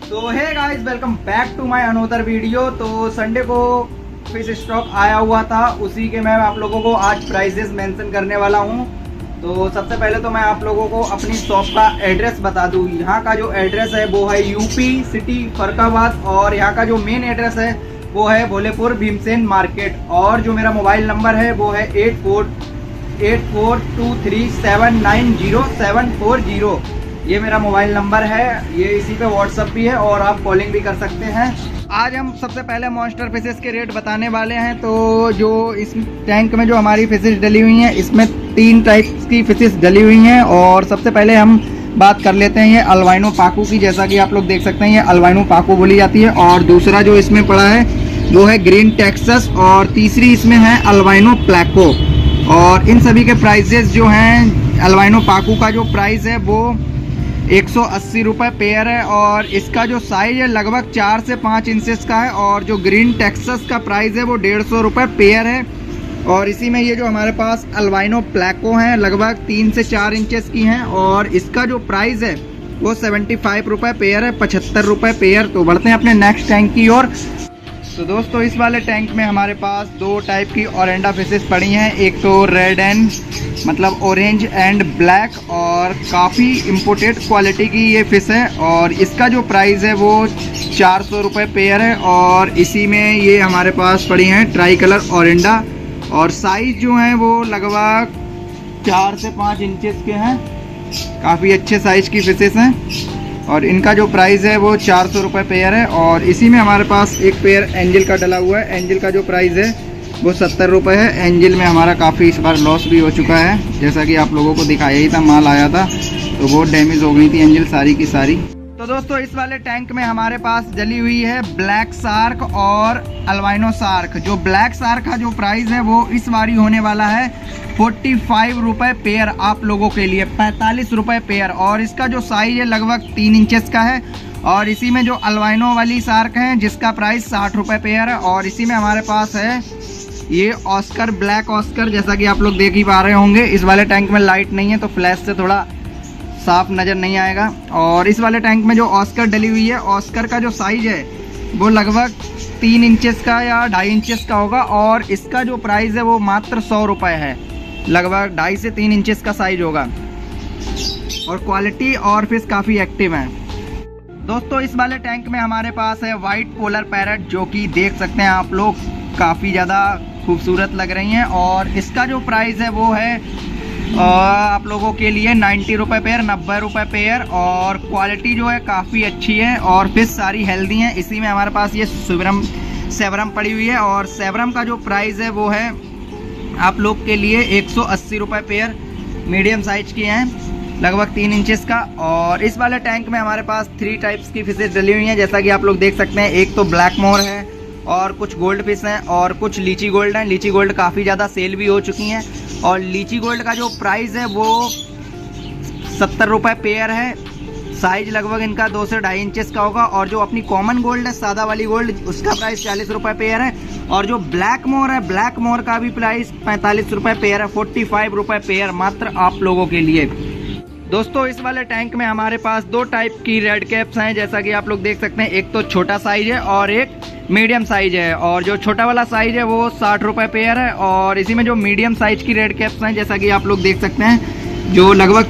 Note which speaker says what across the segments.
Speaker 1: तो hey guys, welcome back to my another video. तो Sunday को फिश स्टॉक आया हुआ था, उसी के मैं आप लोगों को आज प्राइसेस मेंशन करने वाला हूं। तो सबसे पहले तो मैं आप लोगों को अपनी शॉप का एड्रेस बता दूं। यहाँ का जो एड्रेस है वो है यूपी सिटी फरक्काबाद, और यहाँ का जो मेन एड्रेस है वो है भोलेपुर भीमसेन मार्केट। और जो मेरा मोबाइल नंबर है वो है 8423790740। ये मेरा मोबाइल नंबर है, ये इसी पे व्हाट्सअप भी है और आप कॉलिंग भी कर सकते हैं। आज हम सबसे पहले मॉन्स्टर फिशेस के रेट बताने वाले हैं। तो जो इस टैंक में जो हमारी फिशेस डली हुई हैं, इसमें 3 टाइप्स की फिशेस डली हुई हैं। और सबसे पहले हम बात कर लेते हैं ये अल्बाइनो पाकू की। जैसा कि आप लोग देख सकते हैं, ये अल्बाइनो पाकू बोली जाती है। और दूसरा जो इसमें पड़ा है वो है ग्रीन टेक्सस, और तीसरी इसमें है अल्बाइनो प्लैको। और इन सभी के प्राइजेस जो हैं, अल्बाइनो पाकू का जो प्राइस है वो 180 रुपये पेयर है, और इसका जो साइज है लगभग 4 से 5 इंचेस का है। और जो ग्रीन टेक्सस का प्राइस है वो 150 रुपये पेयर है। और इसी में ये जो हमारे पास अल्बाइनो प्लैको हैं, लगभग 3 से 4 इंचेस की हैं, और इसका जो प्राइस है वो 75 रुपये पेयर है, 75 रुपये पेयर। तो बढ़ते हैं अपने नेक्स्ट टैंक की ओर। तो दोस्तों, इस वाले टैंक में हमारे पास 2 टाइप की ओरेंडा फिशेस पड़ी हैं। एक तो रेड एंड मतलब ऑरेंज एंड ब्लैक, और काफ़ी इम्पोर्टेड क्वालिटी की ये फ़िश है। और इसका जो प्राइस है वो 400 रुपये पेयर है। और इसी में ये हमारे पास पड़ी हैं ट्राई कलर ओरेंडा, और साइज़ जो है वो लगभग 4 से 5 इंचेस के हैं। काफ़ी अच्छे साइज़ की फिशेस हैं, और इनका जो प्राइस है वो 400 रुपये पेयर है। और इसी में हमारे पास एक पेयर एंजल का डला हुआ है। एंजल का जो प्राइस है वो 70 रुपये है। एंजल में हमारा काफ़ी इस बार लॉस भी हो चुका है, जैसा कि आप लोगों को दिखाया ही था। माल आया था तो बहुत डैमेज हो गई थी एंजल सारी की सारी। तो दोस्तों, इस वाले टैंक में हमारे पास डली हुई है ब्लैक शार्क और अल्बाइनो शार्क। जो ब्लैक शार्क का जो प्राइस है वो इस बारी होने वाला है 45 रुपये पेयर, आप लोगों के लिए 45 रुपये पेयर। और इसका जो साइज है लगभग 3 इंचेस का है। और इसी में जो अल्बाइनो वाली शार्क है जिसका प्राइस 60 रुपये पेयर है। और इसी में हमारे पास है ये ऑस्कर, ब्लैक ऑस्कर, जैसा कि आप लोग देख ही पा रहे होंगे। इस वाले टैंक में लाइट नहीं है तो फ्लैश से थोड़ा साफ नज़र नहीं आएगा। और इस वाले टैंक में जो ऑस्कर डली हुई है, ऑस्कर का जो साइज है वो लगभग 3 इंचेस का या 2.5 इंचेस का होगा। और इसका जो प्राइस है वो मात्र 100 रुपये है, लगभग 2.5 से 3 इंचेस का साइज होगा। और क्वालिटी और फिश काफ़ी एक्टिव है। दोस्तों, इस वाले टैंक में हमारे पास है वाइट पोलर पैरट, जो कि देख सकते हैं आप लोग, काफ़ी ज़्यादा खूबसूरत लग रही हैं। और इसका जो प्राइस है वो है आप लोगों के लिए 90 रुपये पेयर, 90 रुपये पेयर। और क्वालिटी जो है काफ़ी अच्छी है, और फिश सारी हेल्दी हैं। इसी में हमारे पास ये सेवरम पड़ी हुई है, और सेवरम का जो प्राइस है वो है आप लोग के लिए 180 रुपये पेयर। मीडियम साइज की हैं, लगभग 3 इंचेस का। और इस वाले टैंक में हमारे पास 3 टाइप्स की फिशेस डली हुई हैं, जैसा कि आप लोग देख सकते हैं। एक तो ब्लैक मोर है, और कुछ गोल्ड फिश हैं, और कुछ लीची गोल्ड हैं। लीची गोल्ड काफ़ी ज़्यादा सेल भी हो चुकी हैं। और लीची गोल्ड का जो प्राइस है वो 70 रुपये पेयर है। साइज लगभग इनका 2 से 2.5 इंचेस का होगा। और जो अपनी कॉमन गोल्ड है, सादा वाली गोल्ड, उसका प्राइस 40 रुपये पेयर है। और जो ब्लैक मोर है, ब्लैक मोर का भी प्राइस 45 रुपये पेयर है, 45 रुपये पेयर मात्र आप लोगों के लिए। दोस्तों, इस वाले टैंक में हमारे पास 2 टाइप की रेड कैप्स हैं, जैसा कि आप लोग देख सकते हैं। एक तो छोटा साइज है और एक मीडियम साइज है। और जो छोटा वाला साइज है वो 60 रुपये पेयर है। और इसी में जो मीडियम साइज की रेड कैप्स हैं, जैसा कि आप लोग देख सकते हैं, जो लगभग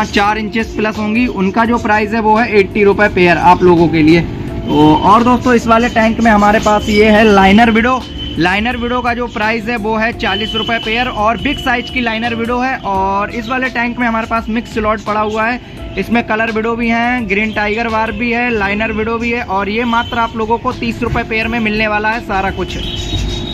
Speaker 1: 4 इंचेस प्लस होंगी, उनका जो प्राइस है वो है 80 रुपये पेयर आप लोगों के लिए। और दोस्तों, इस वाले टैंक में हमारे पास ये है लाइनर विडो। लाइनर विडो का जो प्राइस है वो है 40 रुपये पेयर, और बिग साइज की लाइनर विडो है। और इस वाले टैंक में हमारे पास मिक्स स्लॉट पड़ा हुआ है। इसमें कलर विडो भी हैं, ग्रीन टाइगर वार भी है, लाइनर विडो भी है। और ये मात्र आप लोगों को 30 रुपये पेयर में मिलने वाला है, सारा कुछ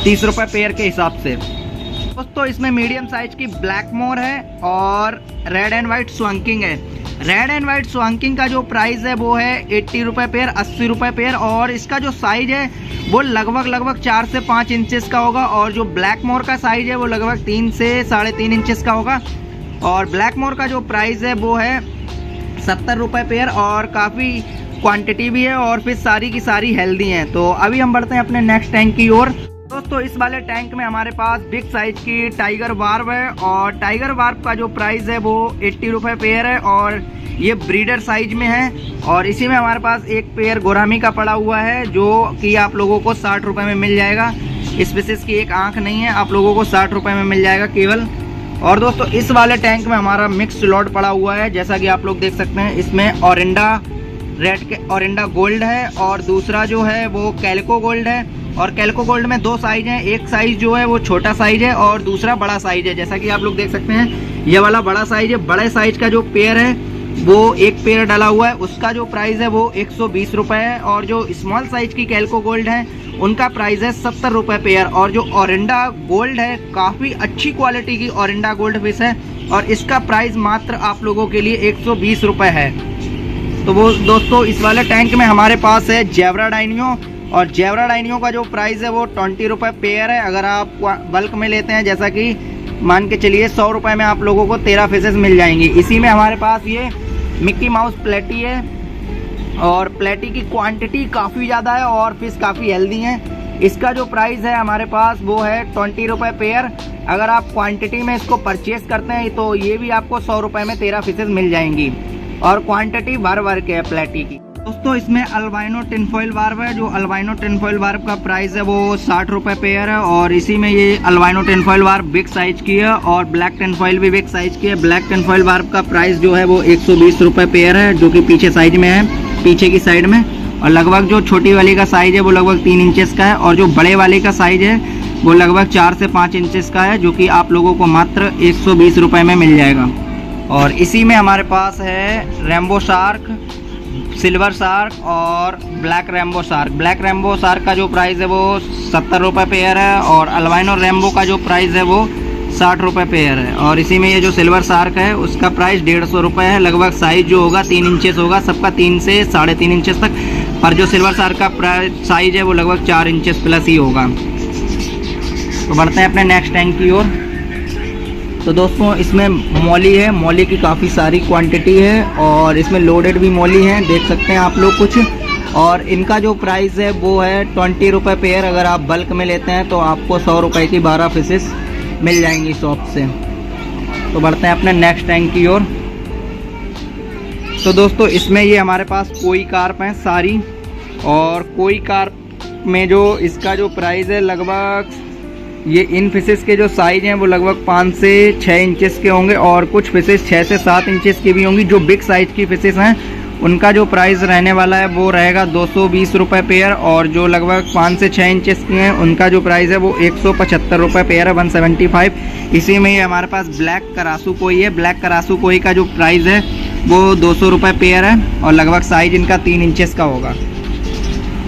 Speaker 1: 30 रुपये पेयर के हिसाब से। दोस्तों, इसमें मीडियम साइज की ब्लैक मोर है, और रेड एंड वाइट स्वांकिंग है। रेड एंड वाइट स्वांकिंग का जो प्राइस है वो है 80 रुपये पेयर, 80 रुपये पेयर। और इसका जो साइज है वो लगभग 4 से 5 इंचेस का होगा। और जो ब्लैक मोर का साइज है वो लगभग 3 से 3.5 इंचेस का होगा। और ब्लैक मोर का जो प्राइस है वो है 70 रुपये पेयर, और काफ़ी क्वांटिटी भी है, और फिर सारी की सारी हेल्दी हैं। तो अभी हम बढ़ते हैं अपने नेक्स्ट टैंक की ओर। दोस्तों इस वाले टैंक में हमारे पास बिग साइज की टाइगर बार्ब है और टाइगर बार्ब का जो प्राइस है वो 80 रुपये पेयर है और ये ब्रीडर साइज में है। और इसी में हमारे पास एक पेयर गोरामी का पड़ा हुआ है जो कि आप लोगों को 60 रुपये में मिल जाएगा। इस स्पीसीज की एक आंख नहीं है, आप लोगों को 60 रुपये में मिल जाएगा केवल। और दोस्तों इस वाले टैंक में हमारा मिक्स लॉट पड़ा हुआ है, जैसा कि आप लोग देख सकते हैं। इसमें ओरिंडा रेड के ओरिंडा गोल्ड है और दूसरा जो है वो कैल्को गोल्ड है। और कैल्को गोल्ड में 2 साइज हैं, एक साइज जो है वो छोटा साइज है और दूसरा बड़ा साइज है। जैसा कि आप लोग देख सकते हैं ये वाला बड़ा साइज है। बड़े साइज का जो पेयर है वो एक पेयर डाला हुआ है, उसका जो प्राइस है वो 120 रुपये है। और जो स्मॉल साइज की कैल्को गोल्ड है उनका प्राइस है 70 रुपये पेयर। और जो ओरिंडा गोल्ड है काफ़ी अच्छी क्वालिटी की ओरिंडा गोल्ड फिश है और इसका प्राइस मात्र आप लोगों के लिए 120 रुपये है। तो वो दोस्तों इस वाले टैंक में हमारे पास है जेब्रा डाइनियो और जेब्रा डाइनियो का जो प्राइस है वो 20 रुपये पेयर है। अगर आप बल्क में लेते हैं, जैसा कि मान के चलिए 100 रुपये में आप लोगों को 13 फिशेस मिल जाएंगी। इसी में हमारे पास ये मिक्की माउस प्लेटी है और प्लेटी की क्वांटिटी काफ़ी ज़्यादा है और फिश काफ़ी हेल्दी हैं। इसका जो प्राइस है हमारे पास वो है 20 रुपये पेयर। अगर आप क्वांटिटी में इसको परचेस करते हैं तो ये भी आपको 100 रुपये में 13 फिशेस मिल जाएंगी और क्वांटिटी भर के है प्लेटी की। दोस्तों इसमें अल्बाइनो टिनफॉइल बार्ब है। जो अल्बाइनो टिनफॉइल बार्ब का प्राइस है वो 60 रुपये पेयर है और इसी में ये अल्बाइनो टिनफॉइल बार्ब बिग साइज की है और ब्लैक टिनफॉइल भी बिग साइज की है। ब्लैक टिनफॉइल बार्ब का प्राइस जो है वो 120 रुपये पेयर है, जो कि पीछे साइज में है, पीछे की साइड में। और लगभग जो छोटी वाली का साइज है वो लगभग 3 इंचेस का है और जो बड़े वाले का साइज है वो लगभग 4 से 5 इंचेस का है, जो कि आप लोगों को मात्र 120 रुपये में मिल जाएगा। और इसी में हमारे पास है रेम्बो शार्क, सिल्वर शार्क और black rainbow shark. Black rainbow shark का जो प्राइस है वो 70 रुपये पेयर है और अल्बाइनो रेम्बो का जो प्राइस है वो 60 रुपये पेयर है। और इसी में ये जो सिल्वर शार्क है उसका प्राइस 150 रुपये है। लगभग साइज जो होगा 3 इंचेस होगा, सबका 3 से 3.5 इंचेस तक। पर जो सिल्वर शार्क का प्राइस साइज है वो लगभग 4 इंचेस प्लस ही होगा। तो बढ़ते हैं अपने नेक्स्ट टैंक की ओर। तो दोस्तों इसमें मौली है, मौली की काफ़ी सारी क्वांटिटी है और इसमें लोडेड भी मौली है, देख सकते हैं आप लोग कुछ। और इनका जो प्राइस है वो है 20 रुपये पेयर। अगर आप बल्क में लेते हैं तो आपको 100 रुपये की 12 फिशेस मिल जाएंगी शॉप से। तो बढ़ते हैं अपने नेक्स्ट टैंक की ओर। तो दोस्तों इसमें ये हमारे पास कोई कार्प हैं सारी, और कोई कार्प में जो इसका जो प्राइस है लगभग ये इन फिशेस के जो साइज हैं वो लगभग 5 से 6 इंचेस के होंगे और कुछ फिशेस 6 से 7 इंचेस की भी होंगी। जो बिग साइज की फिशेस हैं उनका जो प्राइस रहने वाला है वो रहेगा 220 रुपये पेयर और जो लगभग 5 से 6 इंचेस की हैं उनका जो प्राइस है वो 175 रुपये पेयर है, 175। इसी में ये हमारे पास ब्लैक करासू कोई है। ब्लैक करासू कोई का जो प्राइस है वो 200 रुपये पेयर है और लगभग साइज इनका 3 इंचेस का होगा।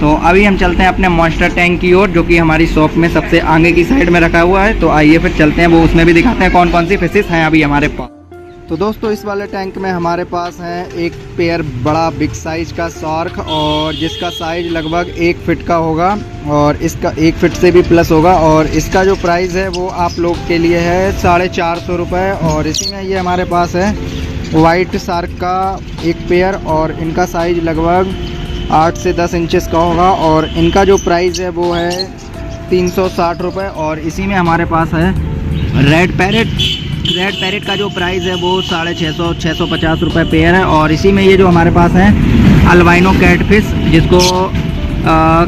Speaker 1: तो अभी हम चलते हैं अपने मॉन्स्टर टैंक की ओर, जो कि हमारी शॉप में सबसे आगे की साइड में रखा हुआ है। तो आइए फिर चलते हैं, वो उसमें भी दिखाते हैं कौन कौन सी फिशेस हैं अभी हमारे पास। तो दोस्तों इस वाले टैंक में हमारे पास है एक पेयर बड़ा बिग साइज का शार्क और जिसका साइज लगभग 1 फीट का होगा और इसका 1 फीट से भी प्लस होगा। और इसका जो प्राइस है वो आप लोग के लिए है 450 रुपये। और इसी में ये हमारे पास है वाइट शार्क का एक पेयर और इनका साइज लगभग 8 से 10 इंचेस का होगा और इनका जो प्राइस है वो है 360 रुपये। और इसी में हमारे पास है रेड पैरेट। रेड पैरेट का जो प्राइस है वो 650 रुपये पेयर है। और इसी में ये जो हमारे पास है अल्बाइनो कैटफिश, जिसको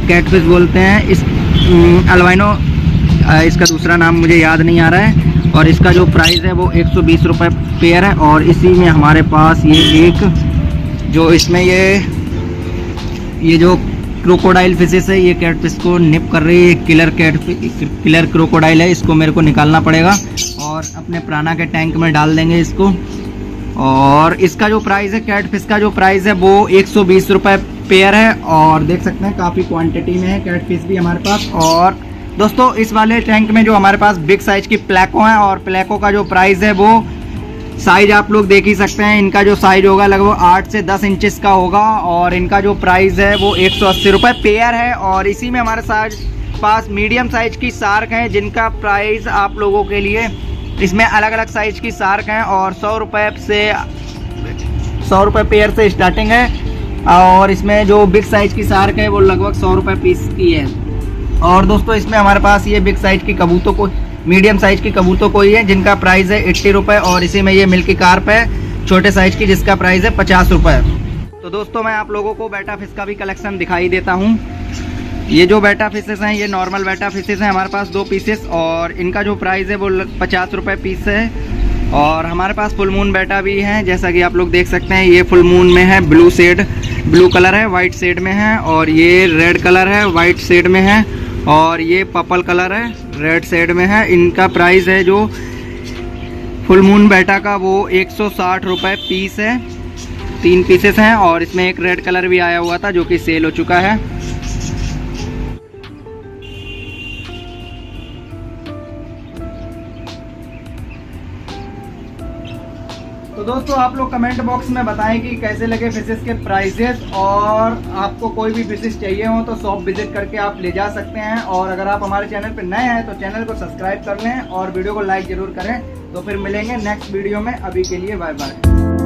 Speaker 1: कैटफिश बोलते हैं। इस अल्बाइनो इसका दूसरा नाम मुझे याद नहीं आ रहा है। और इसका जो प्राइस है वो 120 रुपये पेयर है। और इसी में हमारे पास ये एक जो इसमें ये जो क्रोकोडाइल फिशेस है, ये कैटफिश को निप कर रही है। किलर क्रोकोडाइल है, इसको मेरे को निकालना पड़ेगा और अपने प्राणा के टैंक में डाल देंगे इसको। और इसका जो प्राइस है कैटफिश का जो प्राइस है वो 120 रुपये पेयर है। और देख सकते हैं काफ़ी क्वांटिटी में है कैटफिश भी हमारे पास। और दोस्तों इस वाले टैंक में जो हमारे पास बिग साइज की प्लेको हैं और प्लेको का जो प्राइस है वो साइज आप लोग देख ही सकते हैं। इनका जो साइज होगा लगभग 8 से 10 इंचेस का होगा और इनका जो प्राइस है वो 180 रुपये पेयर है। और इसी में हमारे पास मीडियम साइज की शार्क हैं, जिनका प्राइस आप लोगों के लिए, इसमें अलग अलग साइज की शार्क हैं और 100 रुपये पेयर से स्टार्टिंग है। और इसमें जो बिग साइज की शार्क है वो लगभग 100 रुपये पीस की है। और दोस्तों इसमें हमारे पास ये बिग साइज की कबूतर को मीडियम साइज की कबूतर कोई है जिनका प्राइस है 80 रुपये, और इसी में ये मिल्की कार्प है छोटे साइज की जिसका प्राइस है 50 रुपये। तो दोस्तों मैं आप लोगों को बेटा फिश का भी कलेक्शन दिखाई देता हूँ। ये जो बेटा फिशेस हैं ये नॉर्मल बेटा फिशेस हैं हमारे पास 2 पीसेस, और इनका जो प्राइस है वो 50 रुपये पीस है। और हमारे पास फुल मून बेटा भी हैं, जैसा कि आप लोग देख सकते हैं। ये फुल मून में है, ब्लू कलर है, वाइट शेड में है, और ये रेड कलर है, वाइट शेड में है, और ये पर्पल कलर है, रेड शेड में है। इनका प्राइस है जो फुल मून बेटा का वो 160 रुपये पीस है। 3 पीसेस हैं, और इसमें एक रेड कलर भी आया हुआ था जो कि सेल हो चुका है। तो दोस्तों आप लोग कमेंट बॉक्स में बताएं कि कैसे लगे फिशेस के प्राइजेस, और आपको कोई भी फिशेस चाहिए हो तो शॉप विजिट करके आप ले जा सकते हैं। और अगर आप हमारे चैनल पर नए हैं तो चैनल को सब्सक्राइब कर लें और वीडियो को लाइक जरूर करें। तो फिर मिलेंगे नेक्स्ट वीडियो में, अभी के लिए बाय बाय।